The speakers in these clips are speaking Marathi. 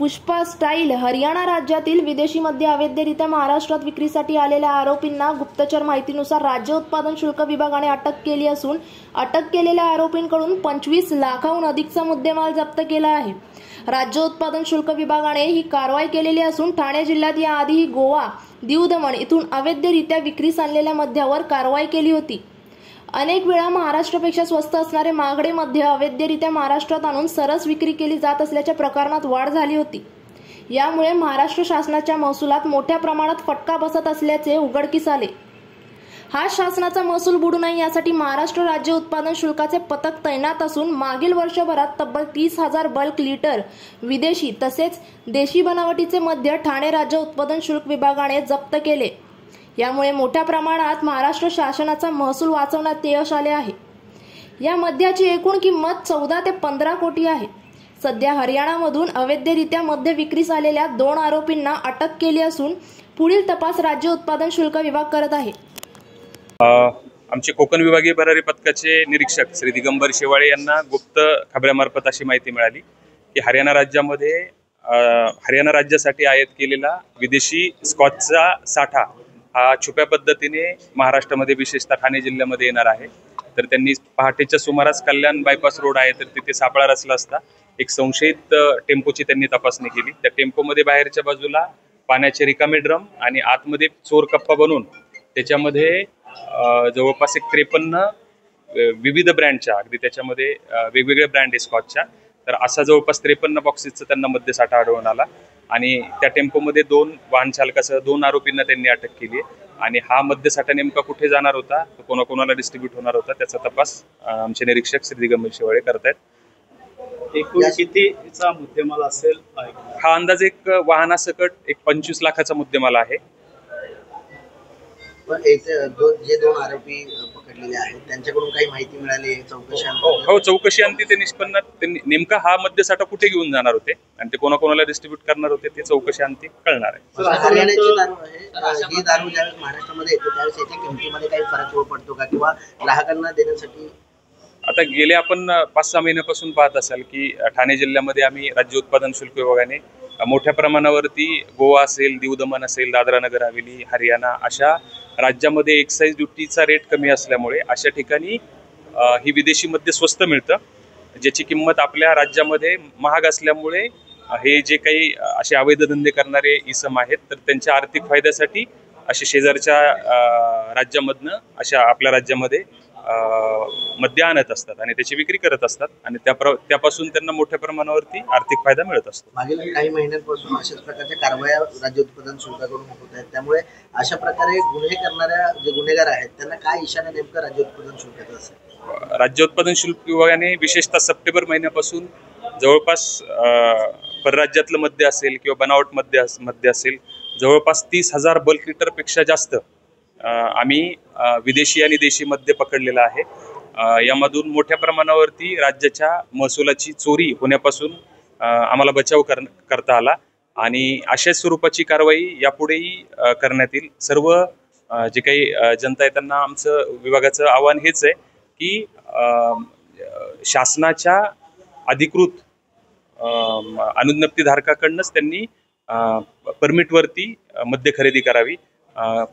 पुष्पा स्टाईल हरियाणा राज्यातील विदेशी मद्य अवैधरित्या महाराष्ट्रात विक्रीसाठी आलेल्या आरोपींना गुप्तचर माहितीनुसार राज्य उत्पादन शुल्क विभागाने अटक केली असून अटक केलेल्या आरोपींकडून 25 लाखाहून अधिकचा मुद्देमाल जप्त केला आहे। राज्य उत्पादन शुल्क विभागाने ही कारवाई केलेली असून ठाणे जिल्ह्यात याआधीही गोवा, दीव दमण इथून अवैधरित्या विक्रीस आणलेल्या मद्यावर कारवाई केली होती। अनेक वेळा महाराष्ट्रापेक्षा स्वस्त असणारे महागडे मद्य अवैधरित्या महाराष्ट्रात आणून सरस विक्री केली जात असल्याच्या प्रकरणात वाढ झाली होती। यामुळे महाराष्ट्र शासनाच्या महसुलात मोठ्या प्रमाणात फटका बसत असल्याचे उघडकीस आले। हा शासनाचा महसूल बुडू नये यासाठी महाराष्ट्र राज्य उत्पादन शुल्काचे पथक तैनात असून मागील वर्षभरात तब्बल 30,000 बल्क लिटर विदेशी तसेच देशी बनावटीचे मद्य ठाणे राज्य उत्पादन शुल्क विभागाने जप्त केले। यामुळे मोठ्या प्रमाणात महाराष्ट्र शासनाचा महसूल वाचवण्यात यश आले आहे। या मद्याची एकूण किंमत 14 ते 15 कोटी आहे। सध्या हरियाणामधून अवैधरित्या मद्य विक्रीस आलेल्या 2 आरोपींना अटक केली असून पुढील तपास राज्य उत्पादन शुल्क विभाग करत आहे। आमचे कोकण विभागीय भरारी पथकाचे निरीक्षक श्री दिगंबर शेवाळे यांना गुप्त खबऱ्यामार्फत अशी माहिती मिळाली की हरियाणा राज्यासाठी आयात केलेला विदेशी स्कॉचचा साठा हा छुप्या पद्धतीने महाराष्ट्रामध्ये विशेषतः ठाणे जिल्ह्यामध्ये येणार आहे। तर त्यांनी पहाटेच्या सुमारास कल्याण बायपास रोड आहे तर तिथे सापळा रचला असता एक संशयित टेम्पोची त्यांनी तपासणी केली। त्या टेम्पोमध्ये बाहेरच्या बाजूला पाण्याचे रिकामे ड्रम आणि आतमध्ये चोर कप्पा बनवून त्याच्यामध्ये जवळपास 53 विविध ब्रँडच्या अगदी त्याच्यामध्ये वेगवेगळे ब्रँड आहे स्कॉचच्या। तर असा जवळपास 53 बॉक्सेसचा त्यांना मद्यसाठा आढळून आला आणि त्या टेम्पोमध्ये 2 वाहन चालकासह 2 आरोपींना त्यांनी अटक केली आहे। आणि हा मद्यसाठा नेमका कुठे जाणार होता, कोणाकोणाला डिस्ट्रीब्यूट होणार होता त्याचा तपास आमचे निरीक्षक श्री दिगंबर शेवाळे करतायत। एकूण कितीचा मुद्देमाल असेल? हा अंदाज एक वाहनासकट 25 लाखाचा मुद्देमाल आहे। जे 2 आरोपी पकडलेले आहेत त्यांच्याकडून काही माहिती मिळाली चौकशी? हो, चौकशी अंती ते निष्पन्नात नेमका हा मद्यसाठा कुठे घेऊन जाणार होते आणि ते कोणाकोणाला डिस्ट्रीब्यूट करणार होते ते चौकशी अंती कळणार आहे। हरियाणाची दारू आहे, ही दारू ज्यावेळेस महाराष्ट्रामध्ये येते त्यावेळेस याच्या किमतीमध्ये काही फरक पडतो का किंवा ग्राहकांना देण्यासाठी? आता गेले आपण 5-6 महिन्यापासून पाहत असाल की ठाणे जिल्ह्यामध्ये आम्ही राज्य उत्पादन शुल्क विभागाने मोठ्या प्रमाणावरती गोवा असेल, दीव दमण असेल, दादरा नगर हवेली, हरियाणा अशा राज्यामध्ये एक्साईज ड्युटीचा रेट कमी असल्यामुळे अशा ठिकाणी ही विदेशी मद्य स्वस्त मिळतं, ज्याची किंमत आपल्या राज्यामध्ये महाग असल्यामुळे हे जे काही असे अवैध धंदे करणारे इसम आहेत तर त्यांच्या आर्थिक फायद्यासाठी असे शेजारच्या राज्यामधनं अशा आपल्या राज्यामध्ये मद्य आणत असतात आणि त्याची विक्री करत असतात आणि त्यापासून त्यांना मोठ्या प्रमाणावरती आर्थिक फायदा मिळत असतो। मागील काही महिन्यांपासून अशाच प्रकारच्या कारवाया राज्य उत्पादन शुल्काकडून होत आहेत, त्यामुळे अशा प्रकारे गुन्हे करणाऱ्या जे गुन्हेगार आहेत त्यांना काय इशारा नेमका राज्य उत्पादन शुल्काचा असेल? राज्य उत्पादन शुल्क विभागाने विशेषतः सप्टेंबर महिन्यापासून जवळपास परराज्यातलं मद्य असेल किंवा बनावट मद्य असेल जवळपास 30,000 बल्क लिटरपेक्षा जास्त आम्ही विदेशी आणि देशी मद्य पकडलेला आहे। यामधून मोठ्या प्रमाणावरती राज्याच्या महसुलाची चोरी होण्यापासून आम्हाला बचाव करता आला आणि अशा स्वरूपाची कारवाई यापुढेही करण्यात येईल। सर्व जे काही जनता आहे त्यांना आमचं विभागाचं आव्हान हेच आहे की शासनाच्या अधिकृत अनुज्ञप्तीधारकाकडूनच त्यांनी परमिटवरती मद्य खरेदी करावी।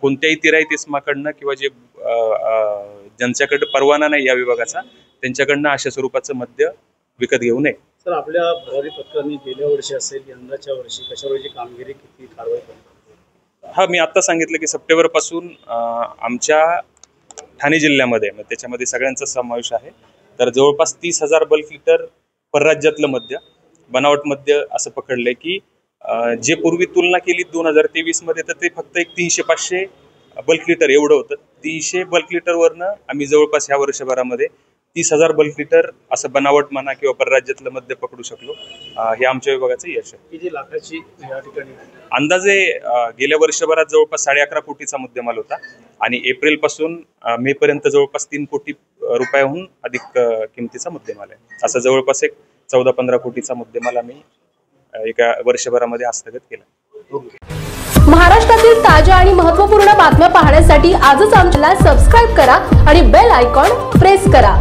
कोणत्याही तिराईत इस्माकडनं किंवा जे ज्यांच्याकडे परवाना नाही या विभागाचा त्यांच्याकडनं अशा स्वरूपाचं मद्य विकत घेऊ नये। सर, आपल्या भरारी पथकाने गेल्या वर्षी असेल यंदाच्या वर्षी कशावरची कामगिरी किती कारवाई करतात? हा, मी आता सांगितलं की सप्टेंबर पासून आमच्या ठाणे जिल्ह्यामध्ये त्याच्यामध्ये सगळ्यांचा समावेश आहे तर जवळपास 30,000 बल्क लिटर परराज्यातलं मद्य बनावट मद्य असं पकडलंय की जे पूर्वी तुलना केली 2023 मध्ये तर ते फक्त एक 300-500 बल्क लिटर एवढं होतं। 300 बल्क लिटरवरनं आम्ही जवळपास ह्या वर्षभरामध्ये 30,000 बल्क लिटर असं बनावट म्हणा किंवा परराज्यातलं मद्य पकडू शकलो। हे आमच्या विभागाचं यश आहे। किती लाखाची या ठिकाणी अंदाजे गेल्या वर्षभरात जवळपास 11.5 कोटीचा मुद्देमाल होता आणि एप्रिल पासून मे पर्यंत जवळपास 3 कोटी रुपयाहून अधिक किमतीचा मुद्देमाल आहे। असं जवळपास एक 14-15 कोटीचा मुद्देमाल आम्ही एका वर्षभरामध्ये हस्तगत केला। महाराष्ट्रातील ताज्या आणि महत्त्वपूर्ण बातम्या पाहण्यासाठी आजच आमच्याला सबस्क्राइब करा आणि बेल आयकॉन प्रेस करा।